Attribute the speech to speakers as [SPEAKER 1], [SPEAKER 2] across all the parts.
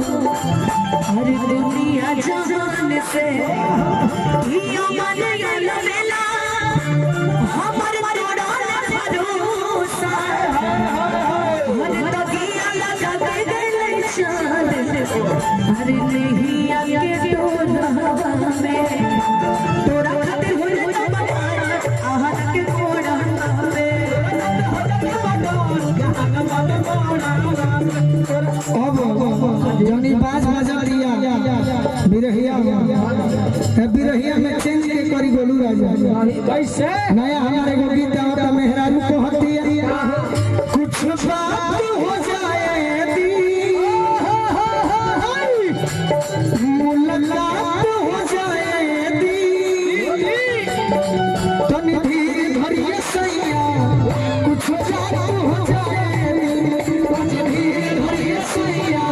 [SPEAKER 1] अरे दुनिया जहान से हमर भरोसा अरे नहीं आगे टोला में तोरा खातिर हो आहत के कोड़ा
[SPEAKER 2] जनी बाज बजा दिया बिरहिया में चेंज के करी गोलू राजा
[SPEAKER 1] कैसे
[SPEAKER 2] नया हमारे को गीत आवता मेहरारू को हतिया कुछ बात हो जाए दी मुलाकात हो जाए दी तनी धीरे धरिए सैया कुछ बात हो जाए दी तनी धीरे धरिए सैया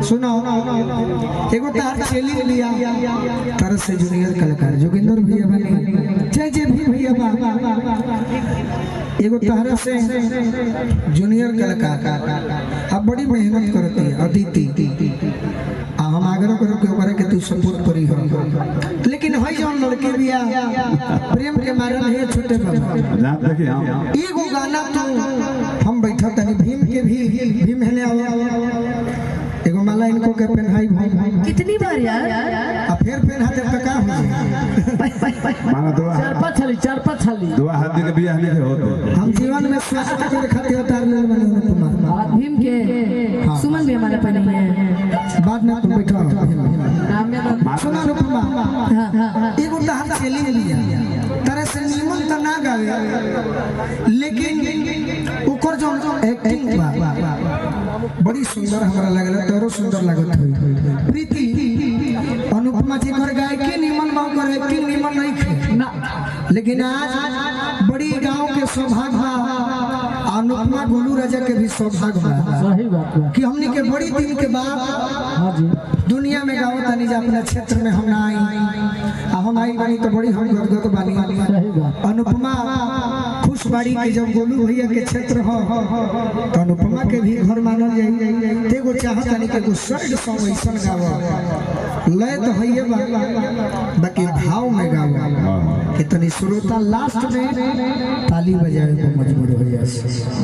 [SPEAKER 2] सुना एगो तार चेली लिया तरस से जूनियर कलाकार जोगिंदर भैया बने जय जय भैया एगो तार से जूनियर कलाकार अब बड़ी मेहनत करती है अदिति हम आग्रह करो के ऊपर के तू सपोर्ट करी हो लेकिन हई जौन लड़के बिया प्रेम के मारे नहीं छूटे बाबा एगो गाना तो हम बैठा तनी भीम के भी भीम हेले आवा एगो माला इनको के पहनाई
[SPEAKER 1] कितनी बार यार
[SPEAKER 2] आ फिर पहनाते तो का हो
[SPEAKER 3] माना दुआ
[SPEAKER 1] चार पांच छाली
[SPEAKER 3] दुआ हाथी के बियाह नहीं होते
[SPEAKER 2] हम जीवन में स्वास्थ्य के खातिर उतार ले बने कुमार
[SPEAKER 1] भीम के सुमन भी हमारे पे नहीं है
[SPEAKER 2] बाद में तुम बैठो
[SPEAKER 1] नाम में
[SPEAKER 2] सुना रुपमा एगो तहर चली लिया तरह से नीमन त ना गावे लेकिन ओकर जो एक्टिंग बा बड़ी सुंदर हमरा लगला तोरो सुंदर लागत होई प्रीति अनुपमा जी कर गाय के नीमन बाव कर एक्टिंग नीमन नहीं खे ना लेकिन आज बड़ी गांव के सौभाग्य बा अनुपमा गोलू राजा के भी सौभाग्य बा
[SPEAKER 1] सही बात है
[SPEAKER 2] कि हमनी के बड़ी दिन के बाद
[SPEAKER 1] हां जी
[SPEAKER 2] दुनिया में गाँव तनी जा अपना क्षेत्र में हम ना आई हम आई बानी तो बड़ी हम गदगद बानी अनुपमा खुश बाड़ी के जब गोलू भैया के क्षेत्र हो तो अनुपमा के भी घर मानल जाई तेगो चाहत तनी के स्वर्ग सॉन्ग ऐसन गावा लय तो हइए बा बाकी भाव में गावा कि तनी श्रोता लास्ट में ताली बजावे को मजबूर हो जाए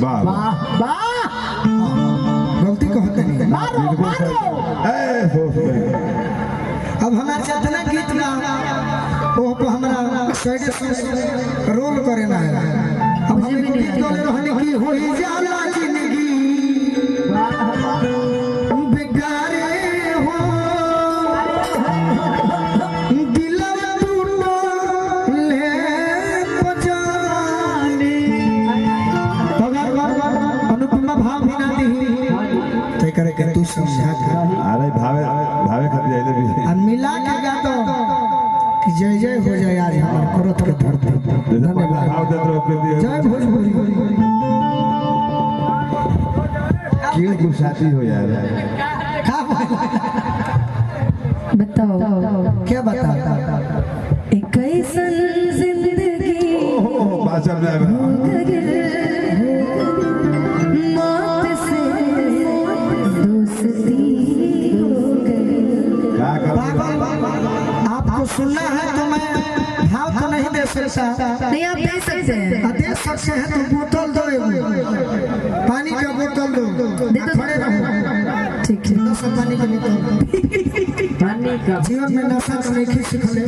[SPEAKER 3] वाह
[SPEAKER 1] वाह वाह
[SPEAKER 2] गलती कहते नहीं
[SPEAKER 3] बिल्कुल सही। ए सोच
[SPEAKER 2] अब हमारा जितना गीत ना वो पे हमारा साइड रोल करे ना है अब हम गीत गाने रहने की होई जाला जिंदगी बेगारे हो दिलवा टूटो ले बजाने अनुपमा भाव भी ना दी तय करे के तू समझा
[SPEAKER 3] अरे भावे भावे खातिर जाइले भी
[SPEAKER 2] और मिला के गा दो कि जय जय हो जाए आज हमारे कुरत के धरती धन्यवाद
[SPEAKER 3] भाव देत रहो पे दिए
[SPEAKER 2] जय भोजपुरी
[SPEAKER 3] क्यों गुस्साती हो यार
[SPEAKER 1] बताओ
[SPEAKER 2] क्या बता
[SPEAKER 1] एक ऐसन जिंदगी
[SPEAKER 3] ओह बाजा में आया
[SPEAKER 1] मौत से दोस्ती हो गई।
[SPEAKER 3] क्या कर
[SPEAKER 2] आपको सुनना है तो मैं भाव तो नहीं दे सकता
[SPEAKER 1] नहीं आप दे सकते हैं।
[SPEAKER 2] दे सकते हैं तो बोतल दो एगो। पानी का बोतल दो
[SPEAKER 1] दे दो।
[SPEAKER 2] खड़े रहो
[SPEAKER 1] ठीक है
[SPEAKER 2] दो सब पानी का बोतल
[SPEAKER 1] पानी का
[SPEAKER 2] जीवन में नशा तो नहीं सीखले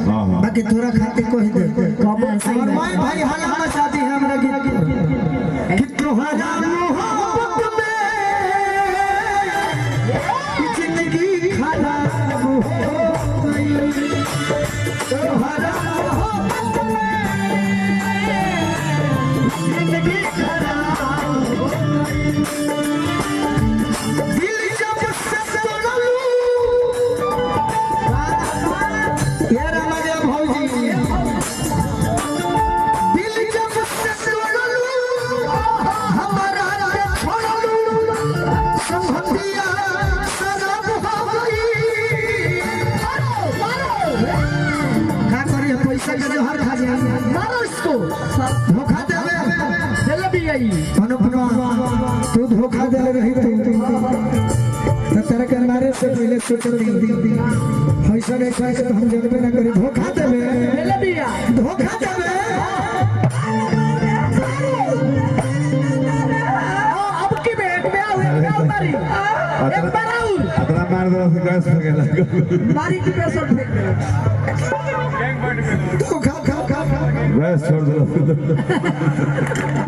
[SPEAKER 3] हां हां
[SPEAKER 2] बाकी थोड़ा खाते को ही दे
[SPEAKER 1] सही
[SPEAKER 2] और
[SPEAKER 1] बात
[SPEAKER 2] मैं भाई हल्ला मचाती है हमरा गीत कि तोहरा मोहब्बत में जिंदगी खराब हो गई तोहरा मोहब्बत में जिंदगी खराब हो गई दिल जब से तोड़लू ये राजा भौजी दिल जब से तोड़लू हमारा के छोड़लू संभतिया शराब हो गई का करी पैसा के जहर खा जाए मारो इसको धोखा देवे चल भी आई अनुपमा तू धोखा दे रही तो तेरे के मारे से पहले सोचती ऐसा नहीं कहे तो हम जानबे ना करी धोखा देवे धोखा देवे अब की बेट में आवे क्या मारी एक बार आऊ
[SPEAKER 3] अतना मार दो से गैस हो गया
[SPEAKER 2] मारी की पैसा फेंक दे धोखा खा
[SPEAKER 3] गैस छोड़ दो